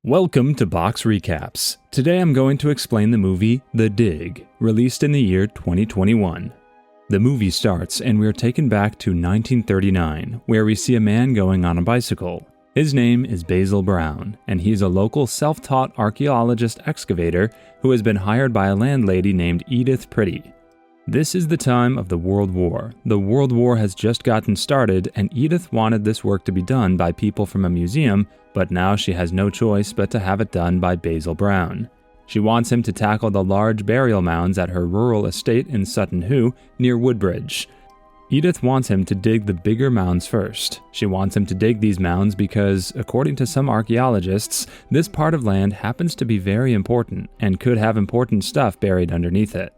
Welcome to Box Recaps. Today I'm going to explain the movie The Dig, released in the year 2021. The movie starts and we're taken back to 1939, where we see a man going on a bicycle. His name is Basil Brown, and he's a local self-taught archaeologist excavator who has been hired by a landlady named Edith Pretty. This is the time of the World War. The World War has just gotten started, and Edith wanted this work to be done by people from a museum, but now she has no choice but to have it done by Basil Brown. She wants him to tackle the large burial mounds at her rural estate in Sutton Hoo, near Woodbridge. Edith wants him to dig the bigger mounds first. She wants him to dig these mounds because, according to some archaeologists, this part of land happens to be very important and could have important stuff buried underneath it.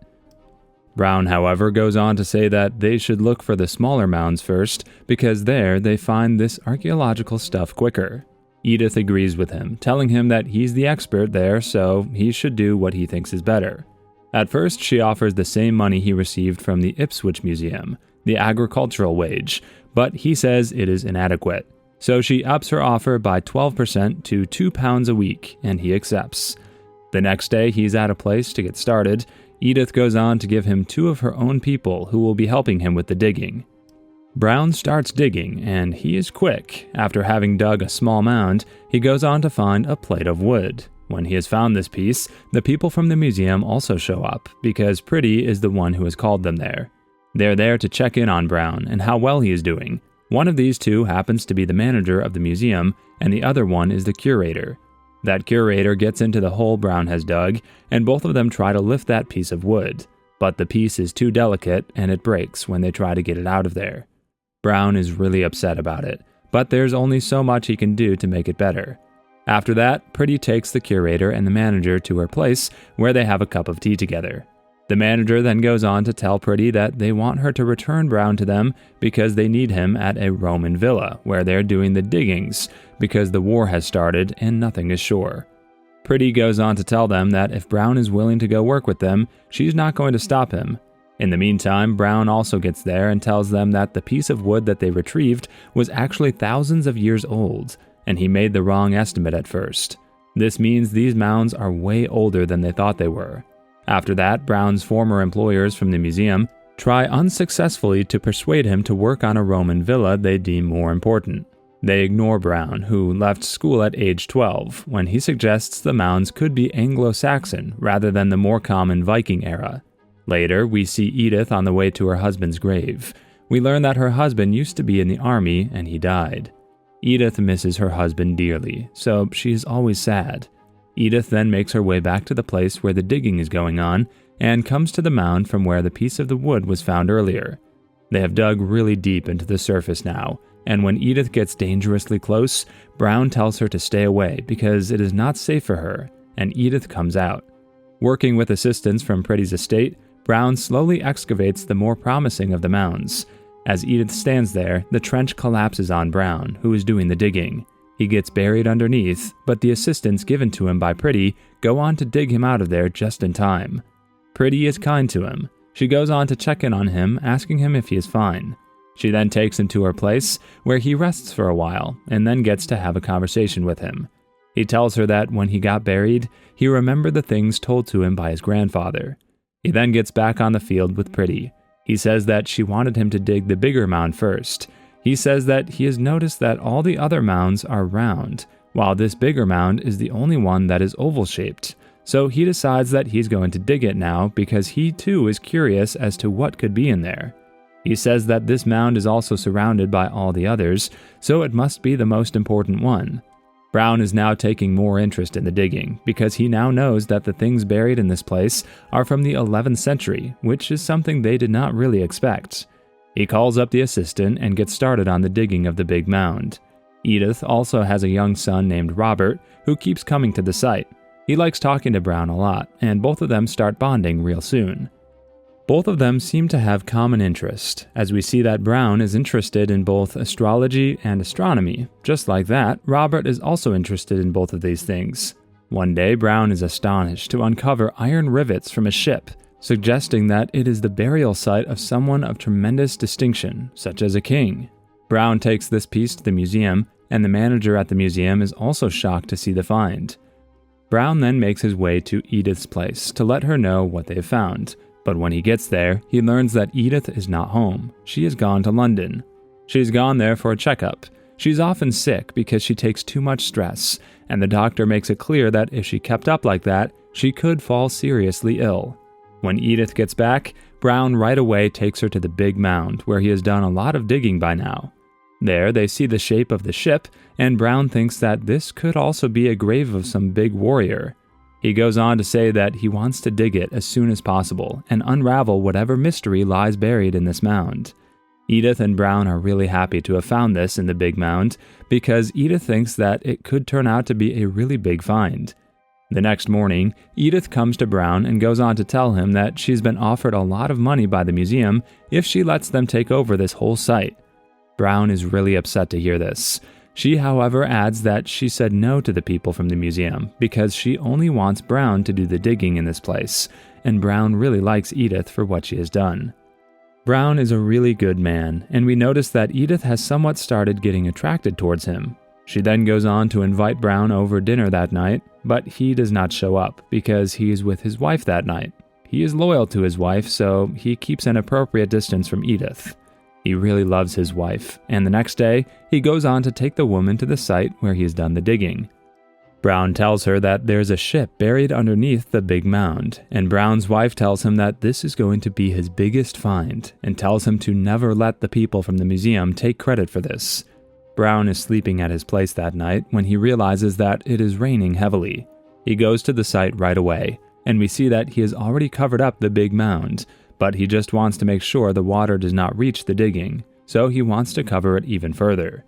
Brown, however, goes on to say that they should look for the smaller mounds first because there they find this archaeological stuff quicker. Edith agrees with him, telling him that he's the expert there, so he should do what he thinks is better. At first, she offers the same money he received from the Ipswich Museum, the agricultural wage, but he says it is inadequate. So she ups her offer by 12% to £2 a week, and he accepts. The next day, he's at a place to get started. Edith goes on to give him 2 of her own people who will be helping him with the digging. Brown starts digging, and he is quick. After having dug a small mound, he goes on to find a plate of wood. When he has found this piece, the people from the museum also show up, because Pretty is the one who has called them there. They're there to check in on Brown and how well he is doing. One of these 2 happens to be the manager of the museum, and the other one is the curator. That curator gets into the hole Brown has dug, and both of them try to lift that piece of wood. But the piece is too delicate, and it breaks when they try to get it out of there. Brown is really upset about it, but there's only so much he can do to make it better. After that, Pretty takes the curator and the manager to her place, where they have a cup of tea together. The manager then goes on to tell Pretty that they want her to return Brown to them because they need him at a Roman villa where they're doing the diggings because the war has started and nothing is sure. Pretty goes on to tell them that if Brown is willing to go work with them, she's not going to stop him. In the meantime, Brown also gets there and tells them that the piece of wood that they retrieved was actually thousands of years old, and he made the wrong estimate at first. This means these mounds are way older than they thought they were. After that, Brown's former employers from the museum try unsuccessfully to persuade him to work on a Roman villa they deem more important. They ignore Brown, who left school at age 12, when he suggests the mounds could be Anglo-Saxon rather than the more common Viking era. Later, we see Edith on the way to her husband's grave. We learn that her husband used to be in the army and he died. Edith misses her husband dearly, so she is always sad. Edith then makes her way back to the place where the digging is going on and comes to the mound from where the piece of the wood was found earlier. They have dug really deep into the surface now, and when Edith gets dangerously close, Brown tells her to stay away because it is not safe for her, and Edith comes out. Working with assistance from Pretty's estate, Brown slowly excavates the more promising of the mounds. As Edith stands there, the trench collapses on Brown, who is doing the digging. He gets buried underneath, but the assistants given to him by Pretty go on to dig him out of there just in time. Pretty is kind to him. She goes on to check in on him, asking him if he is fine. She then takes him to her place, where he rests for a while, and then gets to have a conversation with him. He tells her that when he got buried, he remembered the things told to him by his grandfather. He then gets back on the field with Pretty. He says that she wanted him to dig the bigger mound first. He says that he has noticed that all the other mounds are round, while this bigger mound is the only one that is oval-shaped. So he decides that he's going to dig it now because he too is curious as to what could be in there. He says that this mound is also surrounded by all the others, so it must be the most important one. Brown is now taking more interest in the digging because he now knows that the things buried in this place are from the 11th century, which is something they did not really expect. He calls up the assistant and gets started on the digging of the big mound. Edith also has a young son named Robert who keeps coming to the site. He likes talking to Brown a lot, and both of them start bonding real soon. Both of them seem to have common interest, as we see that Brown is interested in both astrology and astronomy. Just like that, Robert is also interested in both of these things. One day, Brown is astonished to uncover iron rivets from a ship, suggesting that it is the burial site of someone of tremendous distinction, such as a king. Brown takes this piece to the museum, and the manager at the museum is also shocked to see the find. Brown then makes his way to Edith's place to let her know what they have found, but when he gets there, he learns that Edith is not home. She has gone to London. She's gone there for a checkup. She's often sick because she takes too much stress, and the doctor makes it clear that if she kept up like that, she could fall seriously ill. When Edith gets back, Brown right away takes her to the big mound where he has done a lot of digging by now. There, they see the shape of the ship, and Brown thinks that this could also be a grave of some big warrior. He goes on to say that he wants to dig it as soon as possible and unravel whatever mystery lies buried in this mound. Edith and Brown are really happy to have found this in the big mound because Edith thinks that it could turn out to be a really big find. The next morning, Edith comes to Brown and goes on to tell him that she's been offered a lot of money by the museum if she lets them take over this whole site. Brown is really upset to hear this. She, however, adds that she said no to the people from the museum because she only wants Brown to do the digging in this place, and Brown really likes Edith for what she has done. Brown is a really good man, and we notice that Edith has somewhat started getting attracted towards him. She then goes on to invite Brown over dinner that night, but he does not show up because he is with his wife that night. He is loyal to his wife, so he keeps an appropriate distance from Edith. He really loves his wife, and the next day, he goes on to take the woman to the site where he has done the digging. Brown tells her that there's a ship buried underneath the big mound, and Brown's wife tells him that this is going to be his biggest find, and tells him to never let the people from the museum take credit for this. Brown is sleeping at his place that night when he realizes that it is raining heavily. He goes to the site right away, and we see that he has already covered up the big mound, but he just wants to make sure the water does not reach the digging, so he wants to cover it even further.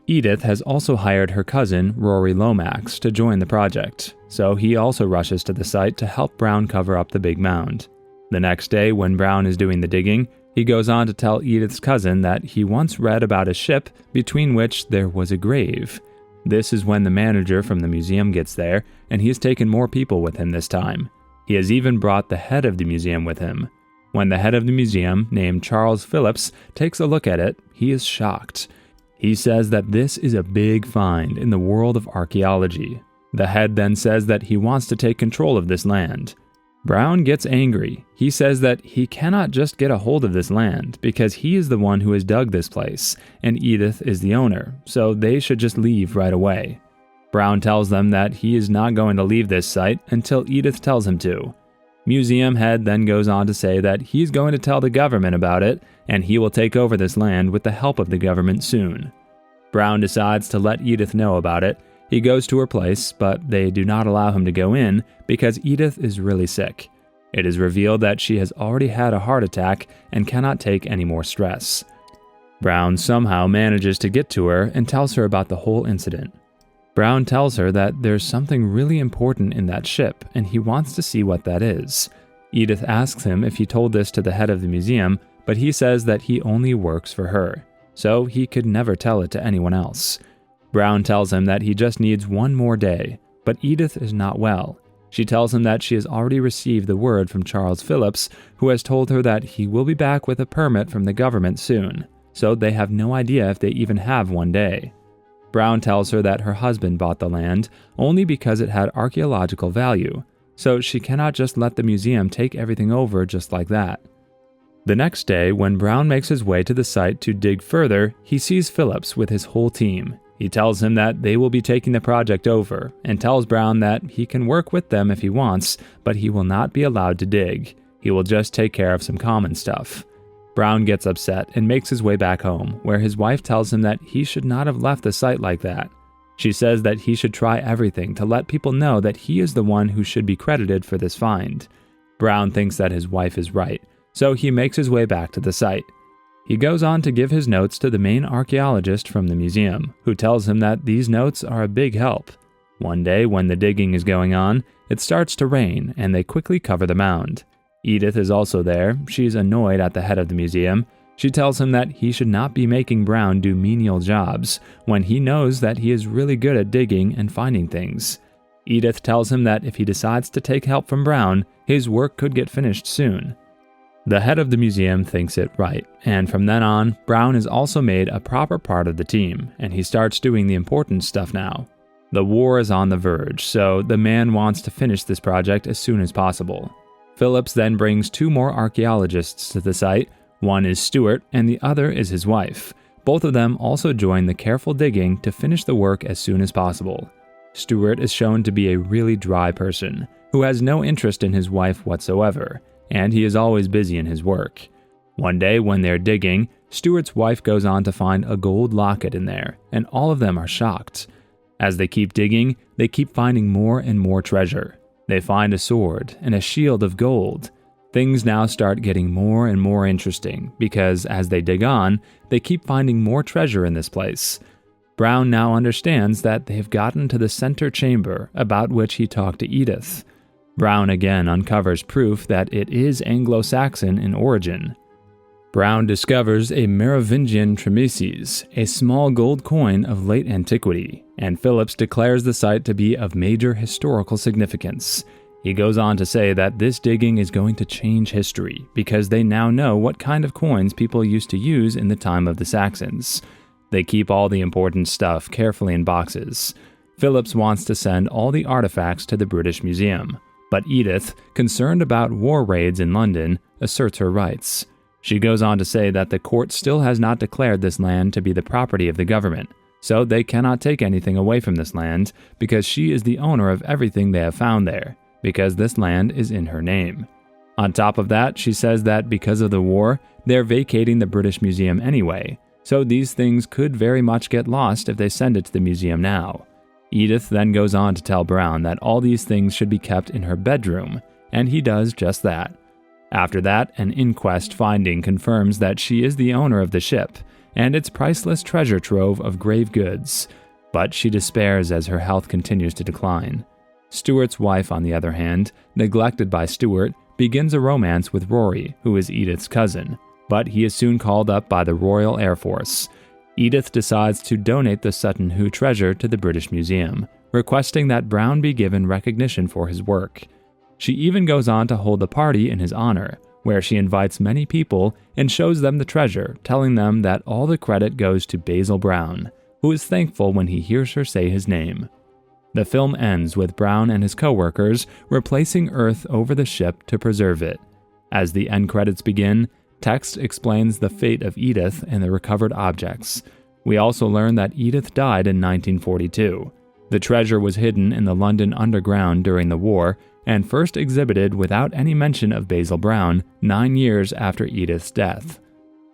Edith has also hired her cousin, Rory Lomax, to join the project, so he also rushes to the site to help Brown cover up the big mound. The next day, when Brown is doing the digging, he goes on to tell Edith's cousin that he once read about a ship between which there was a grave. This is when the manager from the museum gets there, and he has taken more people with him this time. He has even brought the head of the museum with him. When the head of the museum, named Charles Phillips, takes a look at it, he is shocked. He says that this is a big find in the world of archaeology. The head then says that he wants to take control of this land. Brown gets angry. He says that he cannot just get a hold of this land because he is the one who has dug this place, and Edith is the owner, so they should just leave right away. Brown tells them that he is not going to leave this site until Edith tells him to. Museum head then goes on to say that he's going to tell the government about it, and he will take over this land with the help of the government soon. Brown decides to let Edith know about it. He goes to her place, but they do not allow him to go in because Edith is really sick. It is revealed that she has already had a heart attack and cannot take any more stress. Brown somehow manages to get to her and tells her about the whole incident. Brown tells her that there's something really important in that ship, and he wants to see what that is. Edith asks him if he told this to the head of the museum, but he says that he only works for her, so he could never tell it to anyone else. Brown tells him that he just needs one more day, but Edith is not well. She tells him that she has already received the word from Charles Phillips, who has told her that he will be back with a permit from the government soon, so they have no idea if they even have one day. Brown tells her that her husband bought the land only because it had archaeological value, so she cannot just let the museum take everything over just like that. The next day, when Brown makes his way to the site to dig further, he sees Phillips with his whole team. He tells him that they will be taking the project over, and tells Brown that he can work with them if he wants, but he will not be allowed to dig. He will just take care of some common stuff. Brown gets upset and makes his way back home, where his wife tells him that he should not have left the site like that. She says that he should try everything to let people know that he is the one who should be credited for this find. Brown thinks that his wife is right, so he makes his way back to the site. He goes on to give his notes to the main archaeologist from the museum, who tells him that these notes are a big help. One day, when the digging is going on, it starts to rain, and they quickly cover the mound. Edith is also there. She's annoyed at the head of the museum. She tells him that he should not be making Brown do menial jobs, when he knows that he is really good at digging and finding things. Edith tells him that if he decides to take help from Brown, his work could get finished soon. The head of the museum thinks it right, and from then on, Brown is also made a proper part of the team, and he starts doing the important stuff now. The war is on the verge, so the man wants to finish this project as soon as possible. Phillips then brings 2 more archaeologists to the site. One is Stewart, and the other is his wife. Both of them also join the careful digging to finish the work as soon as possible. Stewart is shown to be a really dry person, who has no interest in his wife whatsoever, and he is always busy in his work. One day when they're digging, Stewart's wife goes on to find a gold locket in there, and all of them are shocked. As they keep digging, they keep finding more and more treasure. They find a sword and a shield of gold. Things now start getting more and more interesting because as they dig on, they keep finding more treasure in this place. Brown now understands that they have gotten to the center chamber about which he talked to Edith. Brown again uncovers proof that it is Anglo-Saxon in origin. Brown discovers a Merovingian trimeces, a small gold coin of late antiquity, and Phillips declares the site to be of major historical significance. He goes on to say that this digging is going to change history because they now know what kind of coins people used to use in the time of the Saxons. They keep all the important stuff carefully in boxes. Phillips wants to send all the artifacts to the British Museum, but Edith, concerned about war raids in London, asserts her rights. She goes on to say that the court still has not declared this land to be the property of the government, so they cannot take anything away from this land because she is the owner of everything they have found there, because this land is in her name. On top of that, she says that because of the war, they're vacating the British Museum anyway, so these things could very much get lost if they send it to the museum now. Edith then goes on to tell Brown that all these things should be kept in her bedroom, and he does just that. After that, an inquest finding confirms that she is the owner of the ship and its priceless treasure trove of grave goods, but she despairs as her health continues to decline. Stewart's wife, on the other hand, neglected by Stewart, begins a romance with Rory, who is Edith's cousin, but he is soon called up by the Royal Air Force. Edith decides to donate the Sutton Hoo treasure to the British Museum, requesting that Brown be given recognition for his work. She even goes on to hold a party in his honor, where she invites many people and shows them the treasure, telling them that all the credit goes to Basil Brown, who is thankful when he hears her say his name. The film ends with Brown and his co-workers replacing earth over the ship to preserve it. As the end credits begin, text explains the fate of Edith and the recovered objects. We also learn that Edith died in 1942. The treasure was hidden in the London Underground during the war and first exhibited without any mention of Basil Brown 9 years after Edith's death.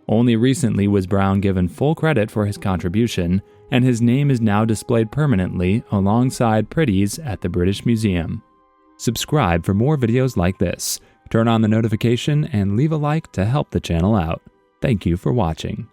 Only recently was Brown given full credit for his contribution, and his name is now displayed permanently alongside Pretty's at the British Museum. Subscribe for more videos like this, turn on the notification, and leave a like to help the channel out. Thank you for watching.